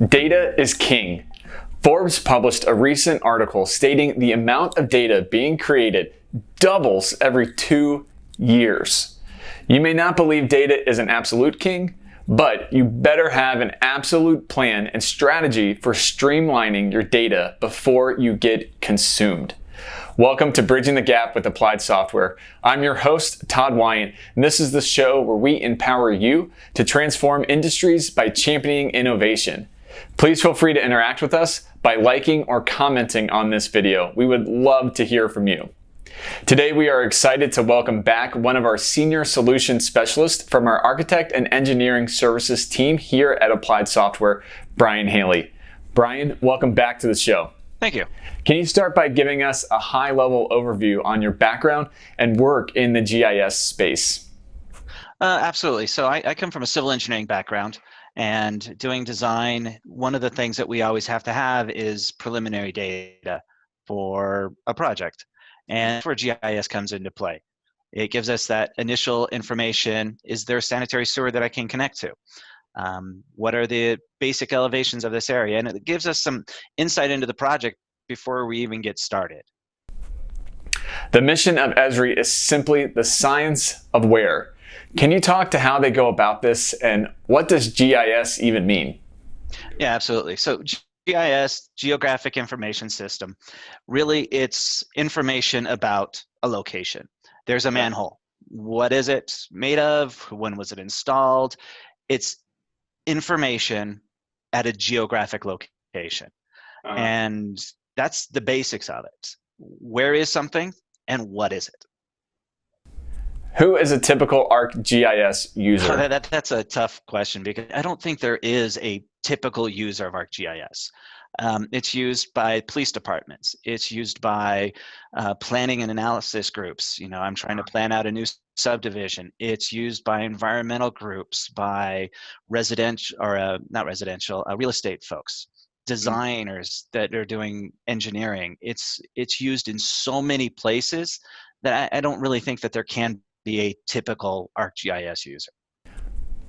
Data is king. Forbes published a recent article stating the amount of data being created doubles every 2 years. You may not believe data is an absolute king, but you better have an absolute plan and strategy for streamlining your data before you get consumed. Welcome to Bridging the Gap with Applied Software. I'm your host, Todd Wyant, and this is the show where we empower you to transform industries by championing innovation. Please feel free to interact with us by liking or commenting on this video. We would love to hear from you. Today, we are excited to welcome back one of our senior solution specialists from our architect and engineering services team here at Applied Software, Brian Hailey. Brian, welcome back to the show. Thank you. Can you start by giving us a high-level overview on your background and work in the GIS space? Absolutely. So I come from a civil engineering background, and doing design, one of the things that we always have to have is preliminary data for a project. And that's where GIS comes into play. It gives us that initial information. Is there a sanitary sewer that I can connect to? What are the basic elevations of this area? And it gives us some insight into the project before we even get started. The mission of ESRI is simply the science of where. Can you talk to how they go about this, and what does GIS even mean? Yeah, absolutely. So GIS, Geographic Information System, really it's information about a location. There's a manhole. What is it made of? When was it installed? It's information at a geographic location. And that's the basics of it. Where is something and what is it? Who is a typical ArcGIS user? That's a tough question because I don't think there is a typical user of ArcGIS. It's used by police departments. It's used by planning and analysis groups. You know, I'm trying to plan out a new subdivision. It's used by environmental groups, by residential or not residential, real estate folks, designers that are doing engineering. It's used in so many places that I don't really think that there can be a typical ArcGIS user.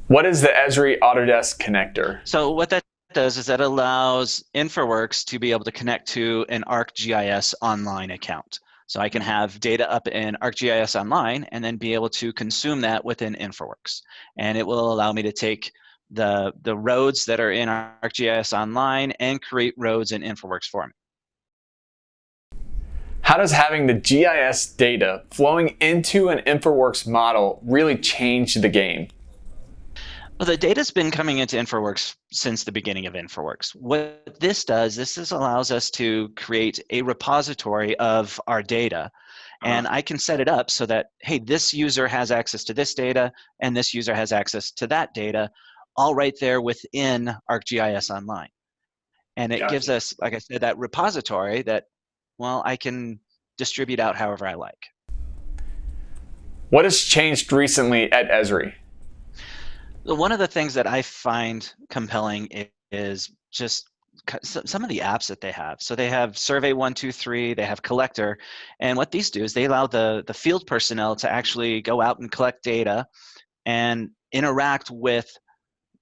What is the ESRI Autodesk connector? So what that does is that allows InfraWorks to be able to connect to an ArcGIS online account. So I can have data up in ArcGIS online and then be able to consume that within InfraWorks. And it will allow me to take the roads that are in ArcGIS online and create roads in InfraWorks for me. How does having the GIS data flowing into an InfraWorks model really change the game? Well, the data's been coming into InfraWorks since the beginning of InfraWorks. What this does, allows us to create a repository of our data. And I can set it up so that, hey, this user has access to this data and this user has access to that data, all right there within ArcGIS Online. And it gives us, like I said, that repository that, well, I can distribute out however I like. What has changed recently at ESRI? One of the things that I find compelling is just some of the apps that they have. So they have Survey 123, they have Collector, and what these do is they allow the field personnel to actually go out and collect data and interact with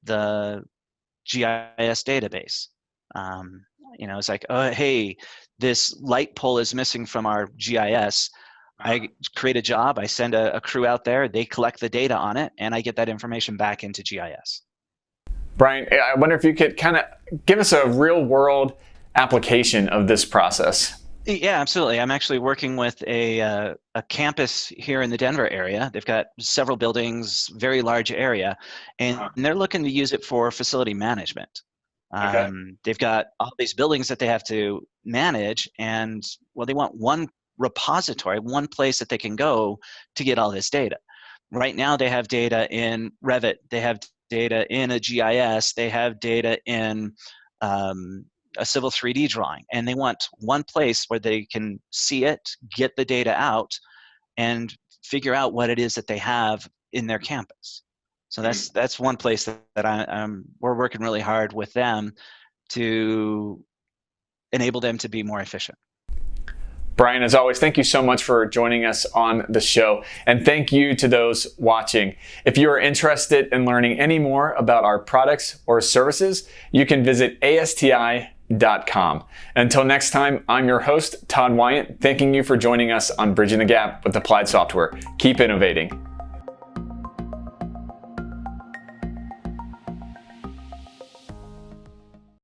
the GIS database. You know, it's like, oh, hey, this light pole is missing from our GIS. I create a job, I send a crew out there, they collect the data on it, and I get that information back into GIS. Brian, I wonder if you could kind of give us a real world application of this process. Yeah, absolutely. I'm actually working with a campus here in the Denver area. They've got several buildings, very large area, and they're looking to use it for facility management. They've got all these buildings that they have to manage, and well, they want one repository, one place that they can go to get all this data. Right now they have data in Revit, they have data in a GIS, they have data in a civil 3D drawing, and they want one place where they can see it, get the data out, and figure out what it is that they have in their campus. So that's one place that we're working really hard with them to enable them to be more efficient. Brian, as always, thank you so much for joining us on the show. And thank you to those watching. If you are interested in learning any more about our products or services, you can visit ASTI.com. Until next time, I'm your host, Todd Wyant, thanking you for joining us on Bridging the Gap with Applied Software. Keep innovating.